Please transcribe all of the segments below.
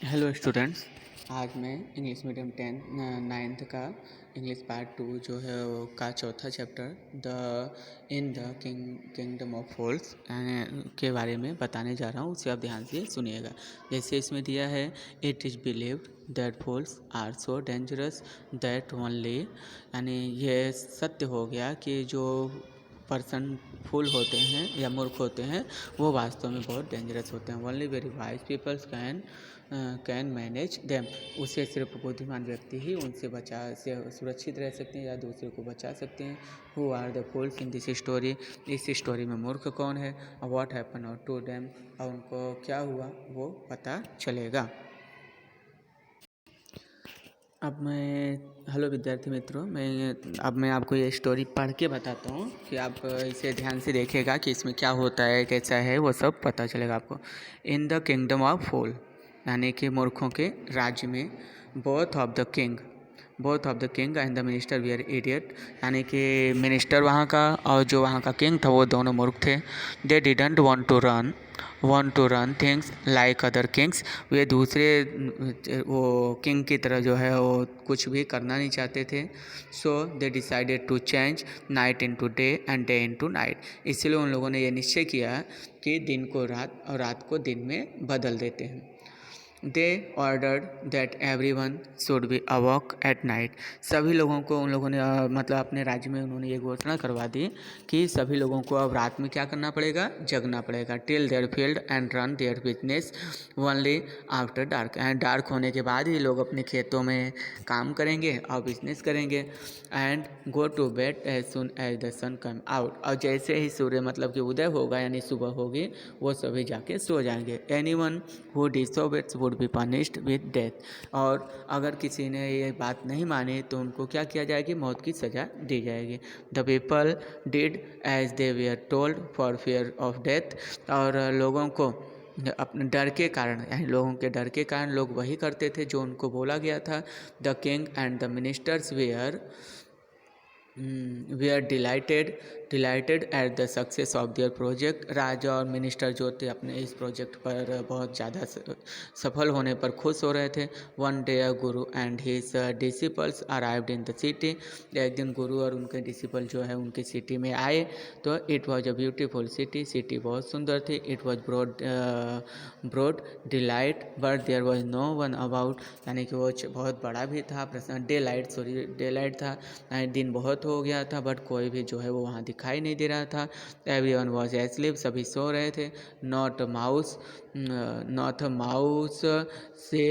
Hello students. आज मैं English medium 9th का इंग्लिश पार्ट 2 जो है वो का चौथा chapter the kingdom of fools के बारे में बताने जा रहा हूँ। उसे आप ध्यान से सुनिएगा। जैसे इसमें दिया है, it is believed that fools are so dangerous that only, यानी ये सत्य हो गया कि जो पर्सन फूल होते हैं या मूर्ख होते हैं वो वास्तव में बहुत डेंजरस होते हैं। Only very wise peoples can manage them, उसे सिर्फ बुद्धिमान व्यक्ति ही उनसे सुरक्षित रह सकते हैं या दूसरे को बचा सकते हैं। Who are the fools in this story, इस स्टोरी में मूर्ख कौन है और व्हाट हैपन और टू देम, और उनको क्या हुआ वो पता चलेगा। हेलो विद्यार्थी मित्रों, मैं आपको ये स्टोरी पढ़ के बताता हूँ कि आप इसे ध्यान से देखिएगा कि इसमें क्या होता है, कैसा है, वो सब पता चलेगा आपको। In the kingdom of fool, यानी कि मूर्खों के राज्य में, both of the king and the minister we are idiot, यानी कि मिनिस्टर वहाँ का और जो वहाँ का किंग था वो दोनों मूर्ख थे। They didn't want to run things like other kings, वे दूसरे वो किंग की तरह जो है वो कुछ भी करना नहीं चाहते थे। So they decided to change night into day and day into night, इसलिए उन लोगों ने ये निश्चय किया कि दिन को रात और रात को दिन में बदल देते हैं। They ordered that everyone should be awake at night, सभी लोगों को उन लोगों ने मतलब अपने राज्य में उन्होंने ये घोषणा करवा दी कि सभी लोगों को अब रात में क्या करना पड़ेगा, जगना पड़ेगा। Till their field and run their business only after dark, and dark होने के बाद ही लोग अपने खेतों में काम करेंगे और बिजनेस करेंगे। And go to bed as soon as the sun come out, और जैसे ही सूर्य मतलब कि उदय होगा यानी सुबह होगी वो सभी जाके सो जाएंगे। Anyone who disobeys would be punished with death, और अगर किसी ने ये बात नहीं मानी तो उनको क्या किया जाएगी, मौत की सज़ा दी जाएगी। The people did as they were told for fear of death, और लोगों को अपने डर के कारण, यानी लोगों के डर के कारण लोग वही करते थे जो उनको बोला गया था। The king and the ministers we are delighted at the success of their project, राजा और मिनिस्टर जो थे अपने इस प्रोजेक्ट पर बहुत ज़्यादा सफल होने पर खुश हो रहे थे। One day a Guru and his disciples arrived in the city, एक दिन गुरु और उनके डिसिपल जो है उनकी सिटी में आए तो it was a beautiful city बहुत सुंदर थी। It was broad daylight but there was no one about, यानी कि वो बहुत बड़ा भी था, डे लाइट था, दिन बहुत हो गया था बट कोई भी जो है वो वहाँ दिखाई नहीं दे रहा था। एवरीवन वाज एस्लीप, सभी सो रहे थे। नॉट अ माउस से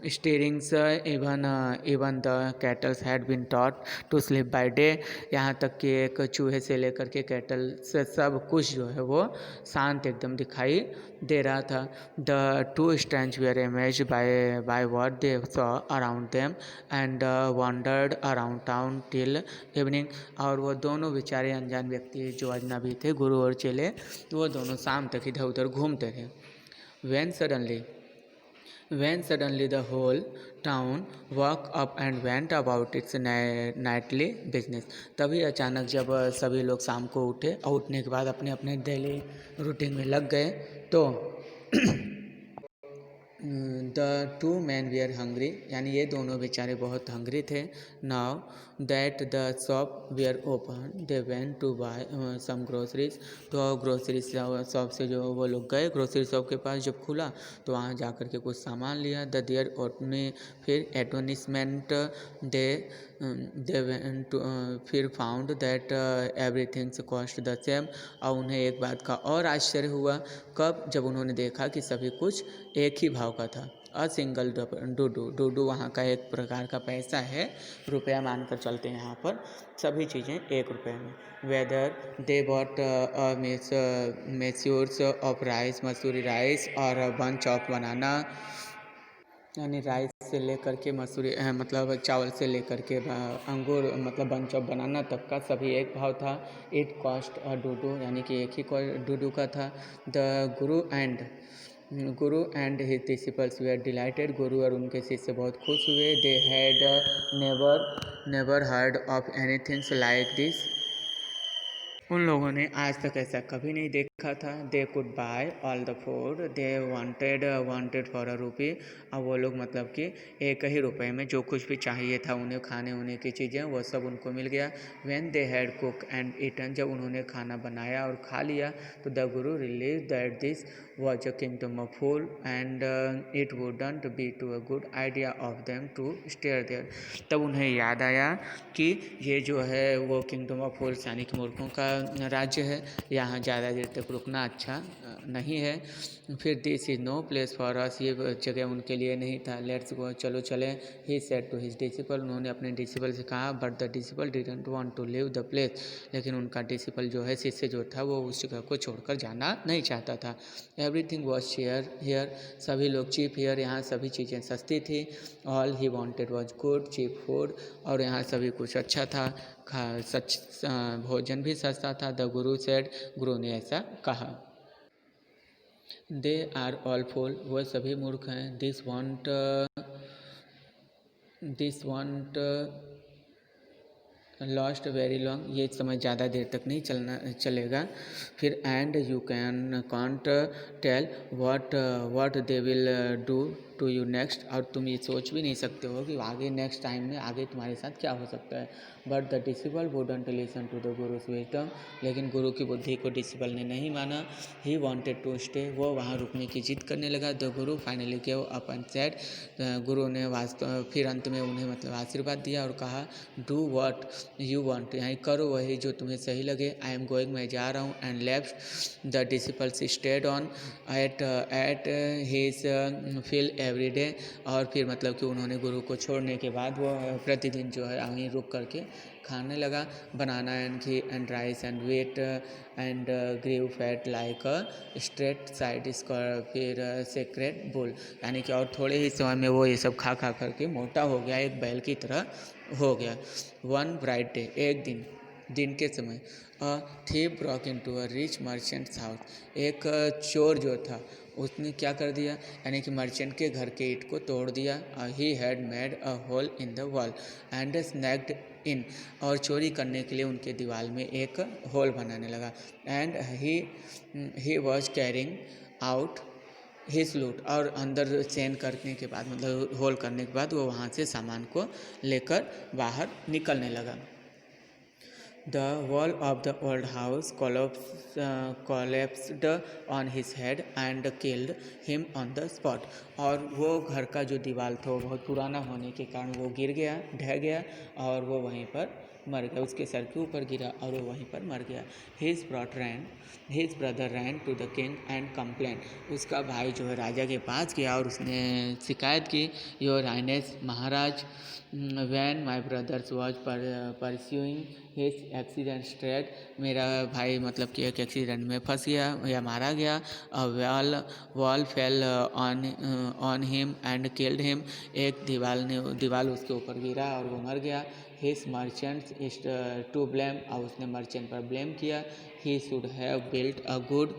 steerings, even the cattles had been taught to sleep by day, यहाँ तक कि एक चूहे से लेकर के कैटल से सब कुछ जो है वो शांत एकदम दिखाई दे रहा था। The two strange were amazed by what they saw around them and wandered around town till evening, और वो दोनों बेचारे अनजान व्यक्ति जो अजनबी थे, गुरु और चेले, वो दोनों शाम तक इधर उधर घूमते थे। When suddenly the whole town woke up and went about its nightly business, तभी अचानक जब सभी लोग शाम को उठे और उठने के बाद अपने अपने डेली रूटीन में लग गए तो the two man were hungry, यानी ये दोनों बेचारे बहुत हंग्री थे। Now that the shop were open they went to buy some groceries, तो ग्रोसरी शॉप से जो वो लोग गए, ग्रोसरी शॉप के पास जब खुला तो वहाँ जा कर के कुछ सामान लिया। द देयर ओटने फिर एडवर्टिजमेंट दे फिर found that everything's cost the same, और उन्हें एक बात का और आश्चर्य हुआ, कब, जब उन्होंने देखा कि सभी कुछ एक ही भाव का था। अ सिंगल डूडू वहाँ का एक प्रकार का पैसा है, रुपया मानकर चलते हैं यहाँ पर, सभी चीज़ें 1 रुपये में। Whether they bought measures of rice, Masoori rice, और बंच ऑफ बनाना, यानी राइस से लेकर के मसूरी मतलब चावल से लेकर के अंगूर मतलब बंच ऑफ बनाना तक का सभी एक भाव था। इट कॉस्ट अ डूडू, यानी कि एक ही डूडू का था। The guru and his disciples were delighted, गुरु और उनके शिष्य बहुत खुश हुए। They had never heard of anything like this, उन लोगों ने आज तक ऐसा कभी नहीं देखा था। They could buy all the food they wanted for a rupee. अब वो लोग मतलब कि 1 ही रुपए में जो कुछ भी चाहिए था उन्हें खाने उन्हें की चीज़ें वो सब उनको मिल गया। When they had cook and eaten, जब उन्होंने खाना बनाया और खा लिया तो the guru realise that this was a kingdom of fool and it wouldn't be to a good idea of them to stay there. तब उन्हें याद आया कि ये जो है वो किंगडम ऑफ फूल्स यानी कि मूर्खों का राज्य है, यहाँ ज़्यादा देर तक रुकना अच्छा नहीं है। फिर this is no place for us, ये जगह उनके लिए नहीं था। लेट्स गो, चलो चलें। He said to his disciple, उन्होंने अपने डिसिपल से कहा। But the disciple didn't want to leave the place, लेकिन उनका डिसिपल जो है शिष्य जो था वो उस जगह को छोड़कर जाना नहीं चाहता था। एवरीथिंग वॉज शेयर हियर, सभी लोग चीप हियर, यहाँ सभी चीज़ें सस्ती थी। All he wanted was good cheap food, और यहाँ सभी कुछ अच्छा था, भोजन भी सस्ता था। द गुरु सेड, गुरु ने ऐसा कहा। दे आर ऑल फूल, वह सभी मूर्ख हैं। This won't last very long, ये समय ज़्यादा देर तक नहीं चलेगा। फिर and you can't tell what they will do to you next, और तुम ये सोच भी नहीं सकते हो कि आगे नेक्स्ट टाइम में आगे तुम्हारे साथ क्या हो सकता है। But the disciple wouldn't listen to the guru's wisdom, लेकिन गुरु की बुद्धि को डिसिपल ने नहीं माना। ही वांटेड टू स्टे, वो वहाँ रुकने की जिद करने लगा। The Guru finally gave up and said, गुरु ने वास्तव फिर अंत में उन्हें मतलब आशीर्वाद दिया और कहा, डू व्हाट यू वांट, यानी करो वही जो तुम्हें सही लगे। आई एम गोइंग, मैं जा रहा हूँ। And left the disciples stayed on at his feel every day, और फिर मतलब कि उन्होंने गुरु को छोड़ने के बाद वो प्रतिदिन जो है वहीं रुक करके खाने लगा। Banana and ghee and rice and wheat and grew fat like a straight side फिर सेक्रेट बुल, यानी कि और थोड़े ही समय में वो ये सब खा खा करके मोटा हो गया, एक बैल की तरह हो गया। वन ब्राइट डे, एक दिन के समय, a thief broke into a rich merchants house, एक चोर जो था उसने क्या कर दिया, यानी कि मर्चेंट के घर के ईंट को तोड़ दिया। He had made a hole in the wall and sneaked in, और चोरी करने के लिए उनके दीवार में एक होल बनाने लगा। And he was carrying out his लूट, और अंदर चेन करने के बाद मतलब होल करने के बाद वो वहाँ से सामान को लेकर बाहर निकलने लगा। The wall of the old house collapsed on his head and killed him on the spot, और वो घर का जो दीवार था वो बहुत पुराना होने के कारण वो गिर गया, ढह गया, और वो वहीं पर मर गया, उसके सर के ऊपर गिरा और वो वहीं पर मर गया। His brother ran to the king and complained, उसका भाई जो है राजा के पास गया और उसने शिकायत की। योर हाइनेस, महाराज, when my brothers was pursuing his accident straight, मेरा भाई मतलब कि एक एक्सीडेंट में फंस गया या मारा गया। a wall fell on him and killed him, एक दीवार उसके ऊपर गिरा और वो मर गया। his merchants is to blame, और उसने मर्चेंट पर ब्लेम किया। he should have built a good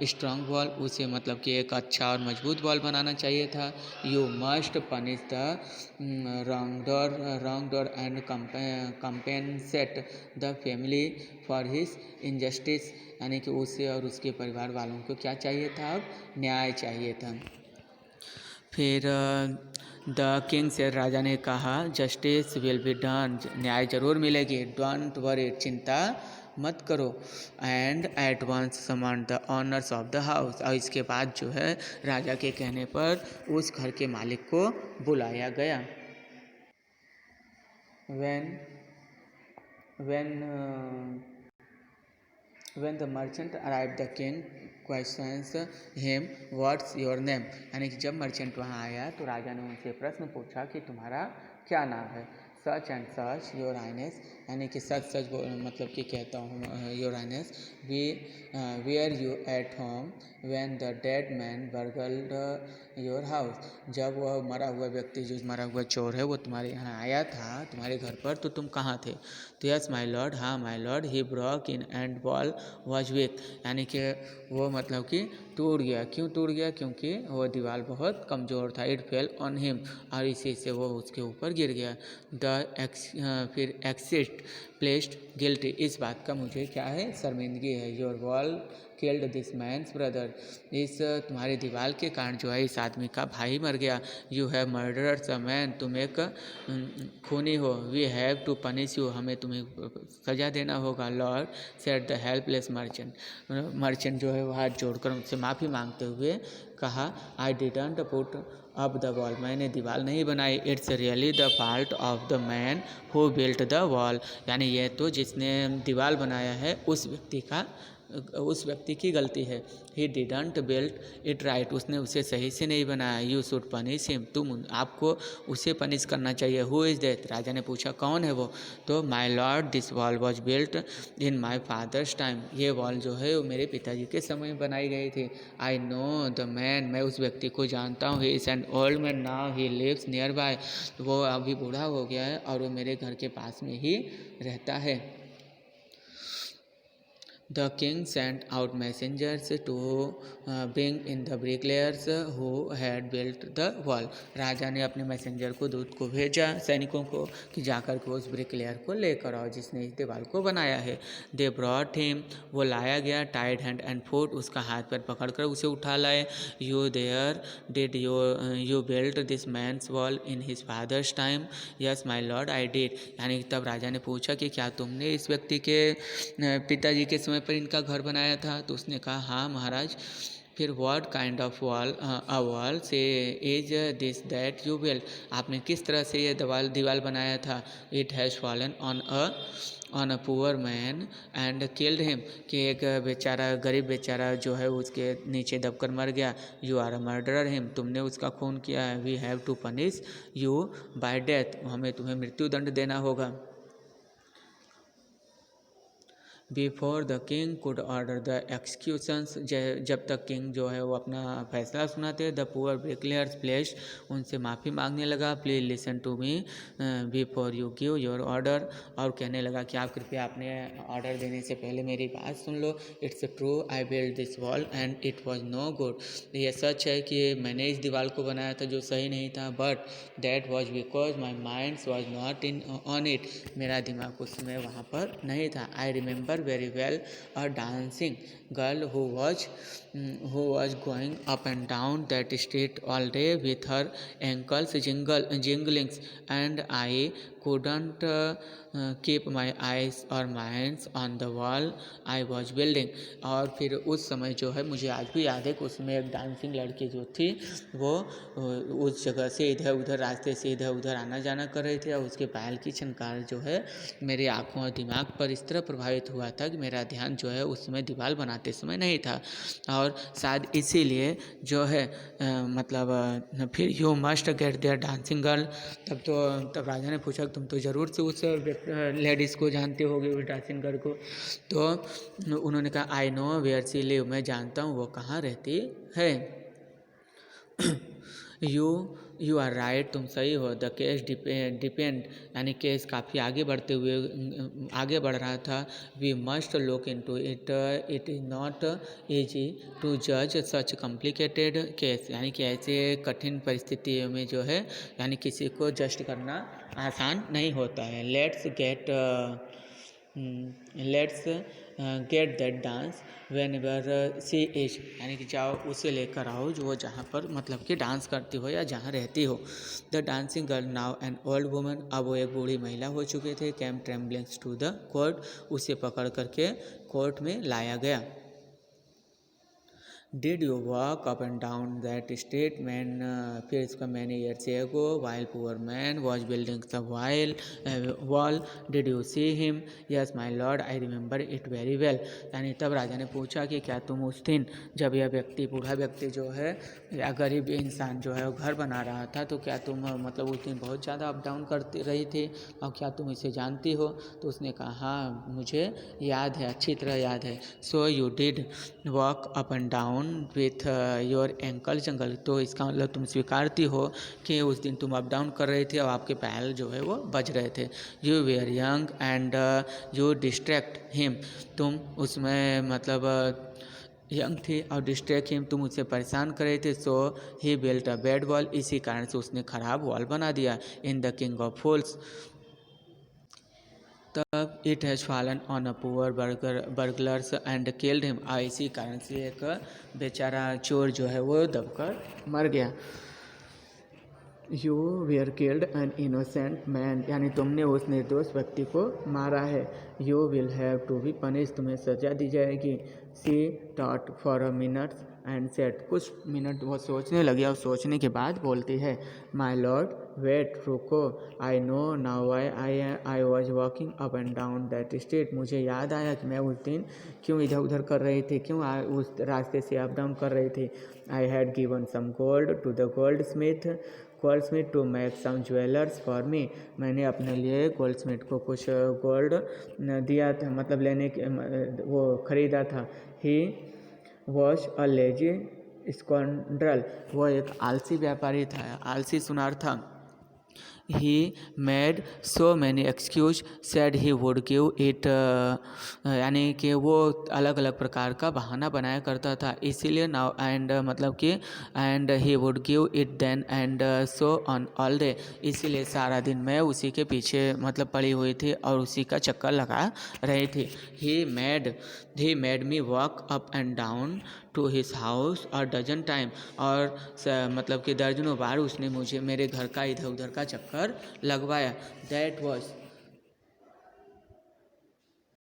strong wall, उसे मतलब कि एक अच्छा और मजबूत वॉल बनाना चाहिए था। you must punish the wrongdoer and compensate the family for his injustice, यानी कि उसे और उसके परिवार वालों को क्या चाहिए था, अब न्याय चाहिए था। फिर द किंग से, राजा ने कहा, जस्टिस विल बी डन, न्याय जरूर मिलेगी। डोंट वरी, चिंता मत करो। And at once summon the owners of the house, और इसके बाद जो है राजा के कहने पर उस घर के मालिक को बुलाया गया। When the merchant arrived, the king questions him, what's your name, यानी कि जब मर्चेंट वहाँ आया तो राजा ने उनसे प्रश्न पूछा कि तुम्हारा क्या नाम है। Such and such your highness, यानी कि सच सच मतलब कि कहता हूँ your highness. Were you at home when the dead man burgled your house, जब वह मरा हुआ व्यक्ति जो मरा हुआ चोर है वो तुम्हारे यहाँ आया था तुम्हारे घर पर तो तुम कहाँ थे। तो यस माय लॉर्ड, हाँ my Lord. He broke in and wall was weak, यानी कि वो मतलब कि टूट गया। क्यों टूट गया, क्योंकि वो दीवार बहुत कमज़ोर था। इट फेल ऑन हिम, और इसी से वो उसके ऊपर गिर गया। द फिर एक्सिस्ट प्लेस्ड गिल्टी, इस बात का मुझे क्या है, शर्मिंदगी है। Your wall killed this man's brother, इस तुम्हारी दीवार के कारण जो है इस आदमी का भाई मर गया। You have murder the man, तुम एक खूनी हो। We have to punish you, हमें तुम्हें सजा देना होगा। Lord said the helpless merchant जो है वो हाथ जोड़कर उनसे माफ़ी मांगते हुए कहा, I didn't put up the wall, मैंने दीवार नहीं बनाई। It's really the fault of the man who built the wall, यानी यह तो जिसने दीवार बनाया है उस व्यक्ति की गलती है। He didn't built it right, उसने उसे सही से नहीं बनाया। यू शुड पनिश हिम, आपको उसे पनिश करना चाहिए। हु इज़ दैट, राजा ने पूछा कौन है वो। तो my Lord this wall was built in my father's time, ये वॉल जो है वो मेरे पिताजी के समय में बनाई गई थी। आई नो द मैन, मैं उस व्यक्ति को जानता हूँ। He is an old man now, he lives nearby, वो अभी बूढ़ा हो गया है और वो मेरे घर के पास में ही रहता है। The king sent out messengers to bring in the bricklayers who had built the wall. राजा ने अपने मैसेंजर को दूत को भेजा सैनिकों को कि जाकर के उस ब्रिकलेयर को लेकर आओ जिसने इस दीवार को बनाया है। They brought him, वो लाया गया, tied hand and foot, उसका हाथ पैर पकड़कर उसे उठा लाए। You there, did you build this man's wall in his father's time? Yes my lord, I did. यानी तब राजा ने पूछा कि क्या तुमने इस व्यक्ति के पिताजी के समय पर इनका घर बनाया था। तो उसने कहा हाँ महाराज। फिर व्हाट काइंड ऑफ वॉल से is this that you build, आपने किस तरह से ये दीवार बनाया था। It has fallen on a poor man and killed him, कि एक बेचारा गरीब बेचारा जो है उसके नीचे दबकर मर गया। You are a murderer him, तुमने उसका खून किया है। We have to punish you by death, हमें तुम्हें मृत्युदंड देना होगा। Before the king could order the executions, जब तक किंग जो है वो अपना फैसला सुनाते, द पुअर ब्रिकलेयर्स प्लेस, उनसे माफ़ी मांगने लगा। Please listen to me before you give your order, और कहने लगा कि आप कृपया अपने ऑर्डर देने से पहले मेरी बात सुन लो। It's true I build this wall and it was no good, ये सच है कि मैंने इस दीवार को बनाया था जो सही नहीं था। But that was because my mind was not in on it, मेरा दिमाग उस समय वहाँ पर नहीं था। I remember very well a dancing girl who was going up and down that street all day with her ankles jingling, and I couldn't keep my eyes or minds on the wall I was building। और फिर उस समय जो है मुझे आज भी याद है कि उसमें एक डांसिंग लड़की जो थी वो उस जगह से इधर उधर, रास्ते से इधर उधर आना जाना कर रही थी, और उसके पायल की छनकार जो है मेरी आँखों और दिमाग पर इस तरह प्रभावित हुआ था कि मेरा ध्यान जो है उस समय दीवार बनाते समय नहीं था। और शायद इसीलिए जो है फिर you must get their dancing girl, तब राजा ने पूछा तुम तो ज़रूर से उस लेडीज़ को जानते होगे, उस डांसिंग गर्ल को। तो उन्होंने कहा I know where she live, मैं जानता हूँ वो कहाँ रहती है। यू आर राइट, तुम सही हो। द केस डिपेंड, यानी केस काफ़ी आगे बढ़ रहा था। We must look into it, it is not easy to जज सच कॉम्प्लिकेटेड केस, यानी कि ऐसे कठिन परिस्थितियों में जो है यानी किसी को जज करना आसान नहीं होता है। Let's get that dance when ever see is, यानी कि जाओ उसे लेकर आओ जो वो जहाँ पर कि डांस करती हो या जहाँ रहती हो। The dancing girl now an old woman, अब वो एक बूढ़ी महिला हो चुके थे। कैम ट्रेम्बलिंग्स टू द कोर्ट, उसे पकड़ करके कोर्ट में लाया गया। Did you walk up and down that street many years ago while poor man was building the wall? Did you see him? Yes, my lord, I remember it very well। यानी तब राजा ने पूछा कि क्या तुम उस दिन जब यह बूढ़ा व्यक्ति जो है या गरीब इंसान जो है वो घर बना रहा था, तो क्या तुम उस दिन बहुत ज़्यादा अप डाउन करती रही थी और क्या तुम इसे जानती हो? तो उसने कहा हाँ मुझे याद है, अच्छी तरह याद है। So you did walk up and down with your ankle jungle, तो इसका मतलब तुम स्वीकारती हो कि उस दिन तुम अप डाउन कर रहे थे और आपके पैर जो है वो बज रहे थे। You were young and you distract him, तुम उसमें यंग थी और डिस्ट्रैक्ट हिम, तुम उससे परेशान कर रहे थे। सो ही बिल्ट अ बैड वॉल, इसी कारण से उसने खराब वॉल बना दिया। इन द किंग ऑफ फूल्स, तब it has fallen on a poor burglars and killed him. इसी कारण से एक बेचारा चोर जो है वो दबकर मर गया। You were killed an innocent man, यानी तुमने उस निर्दोष व्यक्ति को मारा है। You will have to be punish, तुम्हें सजा दी जाएगी। She thought for a minutes and said, कुछ मिनट वो सोचने लगी और सोचने के बाद बोलती है, माई लॉर्ड वेट, रुको, I know now why I was walking up and down that street, मुझे याद आया कि मैं उस दिन क्यों इधर उधर कर रही थी, क्यों उस रास्ते से अप डाउन कर रही थी। I had given some gold to the goldsmith to make some jewellers for me, मैंने अपने लिए गोल्ड स्मिथ को कुछ गोल्ड दिया था, मतलब लेने के वो ख़रीदा था। ही वॉज अ लेजी स्कॉन्ड्रल, वो एक आलसी व्यापारी था, आलसी सुनार था। He made so many excuse said he would give it, यानी कि वो अलग अलग प्रकार का बहाना बनाया करता था, इसीलिए नाउ एंड मतलब कि and he would give it then and so on all day, इसीलिए सारा दिन मैं उसी के पीछे मतलब पड़ी हुई थी और उसी का चक्कर लगा रही थी। He made me walk up and down to his house और डजन टाइम, और मतलब कि दर्जनों बार उसने मुझे मेरे घर का इधर उधर का चक्कर लगवाया। That was